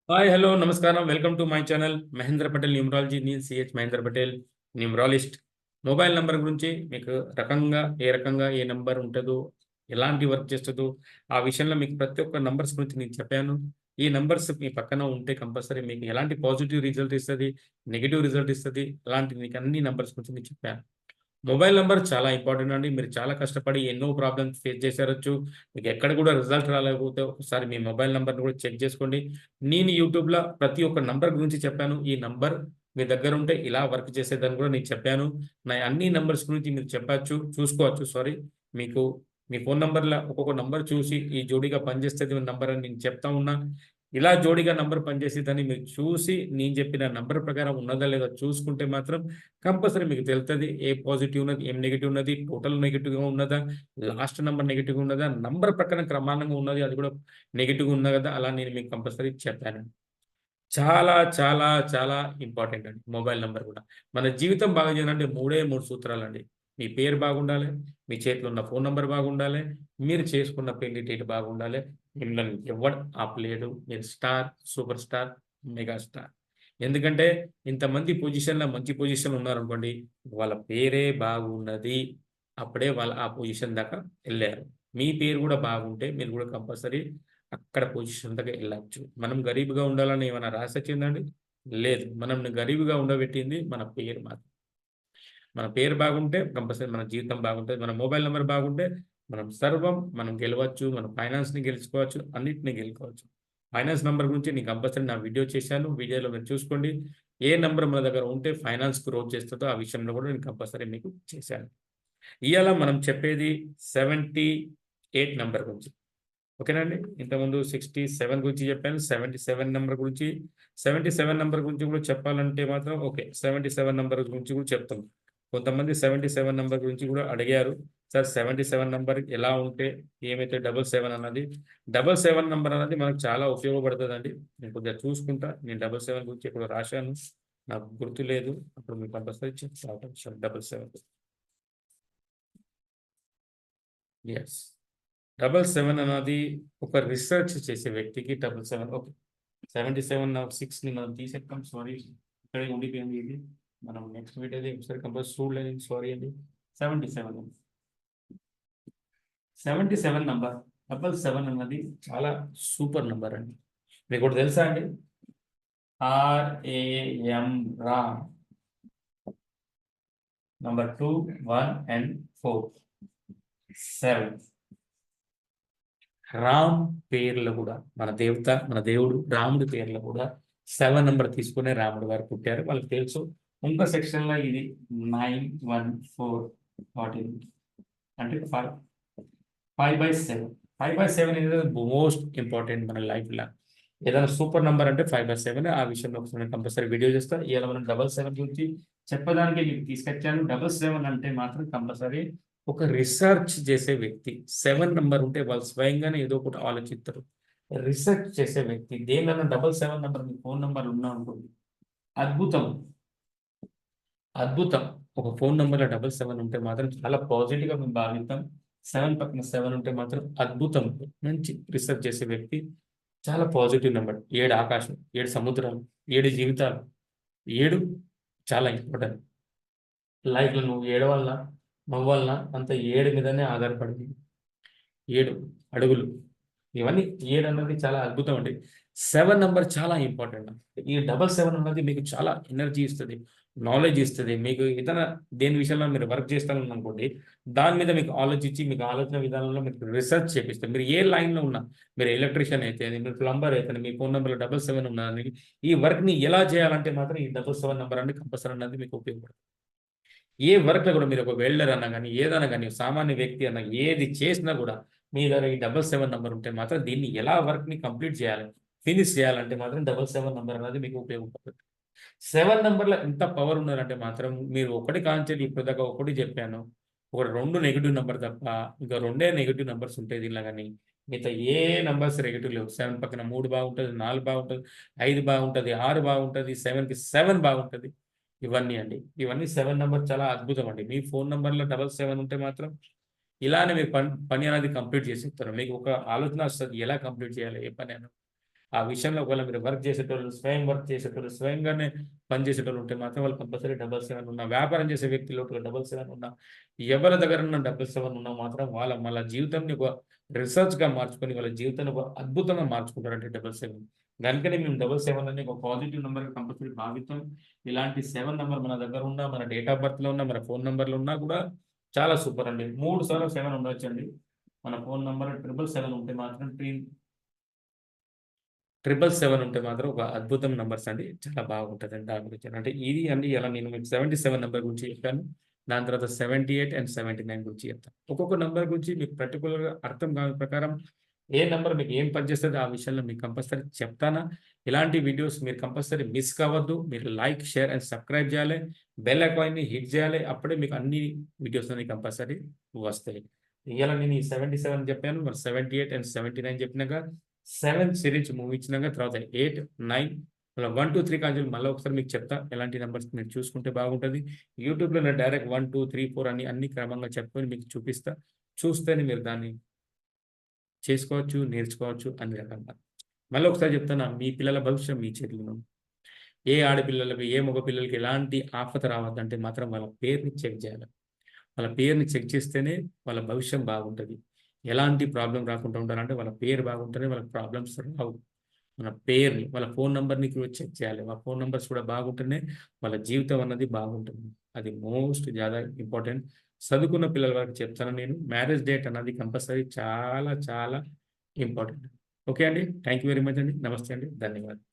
Hi hello నమస్కారం welcome to my channel Mahendra Patel numerology నేను CH Mahendra Patel numerologist. Mobile number గురించి మీకు రకంగా ఏ నంబర్ ఉంటుందో ఎలాంటి వర్క్ చేస్తుందో ఆ విషయంలో మీకు ప్రతి ఒక్క నంబర్స్ గురించి నేను చెప్పాను. ఈ నంబర్స్ మీ పక్కన ఉంటే కంపల్సరీ మీకు ఎలాంటి పాజిటివ్ రిజల్ట్ ఇస్తుంది, నెగిటివ్ రిజల్ట్ ఇస్తుంది, అలాంటి మీకు అన్ని నంబర్స్ గురించి నేను చెప్పాను. మొబైల్ నంబర్ చాలా ఇంపార్టెంట్ అండి. మీరు చాలా కష్టపడి ఎన్నో ప్రాబ్లమ్స్ ఫేస్ చేశారొచ్చు. మీకు ఎక్కడ కూడా రిజల్ట్ రాలేకపోతే ఒకసారి మీ మొబైల్ నంబర్‌ని కూడా చెక్ చేసుకోండి. నేను యూట్యూబ్‌లో ప్రతి ఒక్క నంబర్ గురించి చెప్పాను. ఈ నంబర్ మీ దగ్గర ఉంటే ఇలా వర్క్ చేసేదని కూడా నేను చెప్పాను. నా అన్ని నంబర్స్ గురించి మీరు చూసుకోవచ్చు. మీకు మీ ఫోన్ నంబర్‌ల ఒక్కొక్క నంబర్ చూసి ఈ జోడీగా పనిచేస్తది నంబర్ అని నేను చెప్తా ఉన్నా. ఇలా జోడీగా నంబర్ పనిచేసేదని మీరు చూసి నేను చెప్పిన నంబర్ ప్రకారం ఉన్నదా లేదా చూసుకుంటే మాత్రం కంపల్సరీ మీకు తెలుస్తది. ఏ పాజిటివ్ ఉన్నది, ఏం నెగెటివ్ ఉన్నది, టోటల్ నెగెటివ్‌గా ఉన్నదా, లాస్ట్ నంబర్ నెగెటివ్‌గా ఉన్నదా, నంబర్ ప్రకారం క్రమానంగా ఉన్నది అది కూడా నెగెటివ్‌గా ఉన్నది కదా! అలా నేను మీకు కంపల్సరీ చెప్పానండి. చాలా ఇంపార్టెంట్ అండి మొబైల్ నంబర్ కూడా. మన జీవితం బాగా చేయాలంటే 3 సూత్రాలండి. మీ పేరు బాగుండాలె, మీ చేతిలో ఉన్న ఫోన్ నంబర్ బాగుండాలె, మీరు చేసుకున్న పెళ్లి డేట్ బాగుండాలె, మిమ్మల్ని ఎవ్వడు ఆపలేడు. మీరు star, super star, mega star. ఎందుకంటే ఇంతమంది పొజిషన్‌లో మంచి పొజిషన్‌లో ఉన్నారనుకోండి, వాళ్ళ పేరే బాగున్నది. అప్పుడే వాళ్ళు ఆ పొజిషన్ దాకా ఎళ్లారు. మీ పేరు కూడా బాగుంటే మీరు కూడా కంపల్సరీ అక్కడ పొజిషన్ దాకా ఎళ్ళొచ్చు. మనం గరీబ్‌గా ఉండాలని ఏమైనా రాసొచ్చిందండి? లేదు. మనల్ని గరీబ్‌గా ఉండబెట్టింది మన పేరు మాత్రం. మన పేరు బాగుంటే కంపల్సరీ మన జీవితం బాగుంటది. మన మొబైల్ నంబర్ బాగుంటే మనం గెలవచ్చు. మన ఫైనాన్స్‌ని గెలుచుకోవచ్చు. అన్నిటిని గెలుకోవచ్చు. ఫైనాన్స్ నంబర్ గురించి నేను కంపల్సరీ నా వీడియో చేశాను. వీడియోలో మీరు చూసుకోండి. ఏ నంబర్ మన దగ్గర ఉంటే ఫైనాన్స్ గ్రోత్ చేస్తదో ఆ విషయంలో కూడా నేను కంపల్సరీ మీకు చేశాను. ఇయాల మనం చెప్పేది 78 నంబర్ గురించి. ఓకేనా అండి. ఇంతకుముందు 67 గురించి చెప్పాను. 77 నంబర్ గురించి, 77 నంబర్ గురించి కూడా చెప్పాలంటే మాత్రం ఓకే. 77 నంబర్ గురించి కూడా చెప్తాం. కొంతమంది 77 నంబర్ గురించి కూడా అడిగారు. సార్ 77 నంబర్ ఎలా ఉంటే ఏమైతే 77 అన్నది, 77 నంబర్ అన్నది మనకు చాలా ఉపయోగపడతదండి. నేను కొద్దిగా చూసుకుంటా. నేను 77 గురించి ఎక్కడో రాశాను. నాకు గుర్తులేదు. అప్పుడు మీకు కంపల్సరీ చెప్తా ఒక నిమిషం 77 యెస్. 77 అన్నది ఒక రిసర్చ్ చేసే వ్యక్తికి 77 ఓకే. 77 6ని మనం తీసేద్దాం. సారీ. ఇక్కడే ఉండిపోయింది ఇది. మనం నెక్స్ట్ వీడియోది ఒకసారి కంపల్సరీ చూడలేదు. సారీ అండి. 77 77 నంబర్ 77 అన్నది చాలా సూపర్ నంబర్ అండి. మీకోటి తెలుసా అండి? RAM Ram number 2, 1 and 4 7 Ram పేర్లు కూడా మన దేవుడు రాముడి పేర్లు కూడా 7 నంబర్ తీసుకునే రాముడు గారు పుట్టారు. వాళ్ళకి తెలుసు. ఇంకో సెక్షన్‌లో ఇది 914 అంటే 5/7. 5/7 అనేది మోస్ట్ ఇంపార్టెంట్ మన లైఫ్‌ల. ఏదైనా సూపర్ నంబర్ అంటే 5/7 ఆ విషయంలో ఒకసారి నేను కంపల్సరీ వీడియో చేస్తా. ఇయాల మనం 77 గురించి చెప్పడానికి మీకు తీసుకొచ్చాను. 77 అంటే మాత్రం కంపల్సరీ ఒక రిసర్చ్ చేసే వ్యక్తి. 7 నంబర్ ఉంటే వాళ్ళు స్వయంగానే ఏదో ఒకటి ఆలోచిత్తరు. రిసర్చ్ చేసే వ్యక్తి. దేనిలోనైనా 77 నంబర్ మీ ఫోన్ నంబర్ ఉందనుకోండి. అద్భుతం. అద్భుతం. ఒక ఫోన్ నంబర్‌లో 77 ఉంటే మాత్రం చాలా పాజిటివ్‌గా మేము భావిద్దాం. 7 పక్కన 7 ఉంటే మాత్రం అద్భుతం. మంచి రిసర్చ్ చేసే వ్యక్తి. చాలా పాజిటివ్ నంబర్. 7 ఆకాశం, 7 సముద్రాలు, 7 జీవితాలు. 7 చాలా ఇంపార్టెంట్. లైఫ్‌లో నువ్వు ఏడవాలనా? నవ్వాలనా? అంతా 7 మీదనే ఆధారపడింది. 7 అడుగులు. ఇవన్నీ 7 అన్నది చాలా అద్భుతం అండి. 7 నంబర్ చాలా ఇంపార్టెంట్. ఈ 77 అన్నది మీకు చాలా ఎనర్జీ ఇస్తది. నాలెడ్జ్ ఇస్తది. మీకు ఏదైనా దేని విషయంలో మీరు వర్క్ చేస్తారనుకోండి, దాని మీద మీకు ఆలోచించి, మీకు ఆలోచన విధానంలో మీకు రిసర్చ్ చేపిస్తారు. మీరు ఏ లైన్‌లో ఉన్నా, మీరు ఎలక్ట్రీషియన్ అయితే, మీరు ప్లంబర్ అయితేనే, మీ ఫోన్ నంబర్‌లో 77 ఉన్నదని, ఈ వర్క్‌ని ఎలా చేయాలంటే మాత్రం ఈ 77 నంబర్ అనేది కంపల్సరీ అన్నది మీకు ఉపయోగపడుతుంది. ఏ వర్క్‌లో కూడా మీరు ఒక వెల్డర్ అన్నా గాని, ఏదైనా గాని, సామాన్య వ్యక్తి అన్నా ఏది చేసినా గూడా మీ దగ్గర ఈ 77 నంబర్ ఉంటే మాత్రం దీన్ని ఎలా వర్క్‌ని కంప్లీట్ చేయాలి, ఫినిష్ చేయాలంటే మాత్రం 77 నంబర్ అనేది మీకు ఉపయోగపడుతుంది. 7 నంబర్‌లో ఎంత పవర్ ఉన్నదంటే మాత్రం మీరు ఒకటి కాంచెల్లి ఇప్పటిదాకా ఒకటి చెప్పాను. ఒక 2 నెగెటివ్ నంబర్ తప్ప ఇంకా రెండే నెగెటివ్ నంబర్స్ ఉంటాయి దీనిలో గాని. మిగతా ఏ నంబర్స్ నెగెటివ్ లేవు. 7 పక్కన 3 బాగుంటది, 4 బాగుంటది, 5 బాగుంటది, 6 బాగుంటది, 7కి 7 బాగుంటది. ఇవన్నీ అండి. ఇవన్నీ 7 నంబర్ చాలా అద్భుతం అండి. మీ ఫోన్ నంబర్‌లో 77 ఉంటే మాత్రం ఇలానే మీ పని అనేది కంప్లీట్ చేసేస్తారు. మీకు ఒక ఆలోచన వస్తది. ఎలా కంప్లీట్ చేయాలి? ఏ పని అని. ఆ విషయంలో ఒకవేళ మీరు వర్క్ చేసేటోళ్ళు, స్వయం వర్క్ చేసేటోళ్ళు, స్వయంగానే పని చేసేటోళ్ళు ఉంటే మాత్రం వాళ్ళు కంపల్సరీ 77 ఉన్న, వ్యాపారం చేసే వ్యక్తులు 77 ఉన్న, ఎవరి దగ్గరన్నా 77 ఉన్నా మాత్రం వాళ్ళ జీవితాన్ని ఒక రిసర్చ్‌గా మార్చుకొని, వాళ్ళ జీవితాన్ని ఒక అద్భుతంగా మార్చుకుంటారండి 77. దానికనే మేము 77 అని ఒక పాజిటివ్ నంబర్‌గా కంపల్సరీ భావిస్తాం. ఇలాంటి 7 నంబర్ మన దగ్గర ఉన్నా, మన డేట్ ఆఫ్ బర్త్‌లో ఉన్నా, మన ఫోన్ నంబర్‌లో ఉన్నా కూడా చాలా సూపర్ అండి. 3 సార్లు 7 ఉండొచ్చండి. మన ఫోన్ నంబర్ 777 ఉంటే మాత్రం 777 ఉంటే మాత్రం ఒక అద్భుతం నంబర్స్ అండి. చాలా బాగుంటదండి దాని గురించి. అంటే ఇది అండి ఇలా నేను మీకు 77 నంబర్ గురించి చెప్పాను. దాని తర్వాత 78 అండ్ 79 గురించి చెప్తాను. ఒక్కొక్క నంబర్ గురించి మీకు పర్టిక్యులర్‌గా అర్థం కాని ప్రకారం ఏ నంబర్ మీకు ఏం పనిచేస్తదో ఆ విషయంలో మీకు కంపల్సరీ చెప్తాను. ఇలాంటి వీడియోస్ మీరు కంపల్సరీ మిస్ కావద్దు. మీరు లైక్, షేర్ అండ్ సబ్స్క్రైబ్ చేయాలి. బెల్ ఐకాన్‌ని హిట్ చేయాలి. అప్పుడే మీకు అన్ని వీడియోస్ అనేవి కంపల్సరీ వస్తాయి. ఇయాల నేను ఈ 77 చెప్పాను. మరి 78 అండ్ 79 చెప్పినాక 7 సిరీస్ మూవీ ఇచ్చినాక తర్వాత 8, 9 మళ్ళా 1, 2, 3 కాంచెలు మళ్ళా ఒకసారి మీకు చెప్తా. ఎలాంటి నంబర్స్ మీరు చూసుకుంటే బాగుంటది. యూట్యూబ్‌లో నేను డైరెక్ట్ 1, 2, 3, 4 అని అన్ని క్రమంగా చెప్పుకొని మీకు చూపిస్తా. చూస్తేనే మీరు దాన్ని చేసుకోవచ్చు, నేర్చుకోవచ్చు అన్ని రకంగా. మళ్ళీ ఒకసారి చెప్తున్నా మీ పిల్లల భవిష్యత్తు మీ చేతిలో ఉంది. ఏ ఆడపిల్లలకి, ఏ మగ పిల్లలకి ఎలాంటి ఆపద రావద్దంటే మాత్రం వాళ్ళ పేరుని చెక్ చేయాలి. వాళ్ళ పేరుని చెక్ చేస్తేనే వాళ్ళ భవిష్యం బాగుంటది. ఎలాంటి ప్రాబ్లమ్ రాకుండా ఉండాలంటే వాళ్ళ పేరు బాగుంటేనే వాళ్ళకి ప్రాబ్లమ్స్ రావు. మన పేరుని, వాళ్ళ ఫోన్ నంబర్‌ని కూడా చెక్ చేయాలి. వాళ్ళ ఫోన్ నంబర్స్ కూడా బాగుంటేనే వాళ్ళ జీవితం అన్నది బాగుంటుంది. అది మోస్ట్ జాదా ఇంపార్టెంట్. చదువుకున్న పిల్లల వరకు చెప్తాను నేను. మ్యారేజ్ డేట్ అన్నది కంపల్సరీ చాలా చాలా ఇంపార్టెంట్. ఓకే అండి. థాంక్ యూ వెరీ మచ్ అండి. నమస్తే అండి. ధన్యవాదాలు.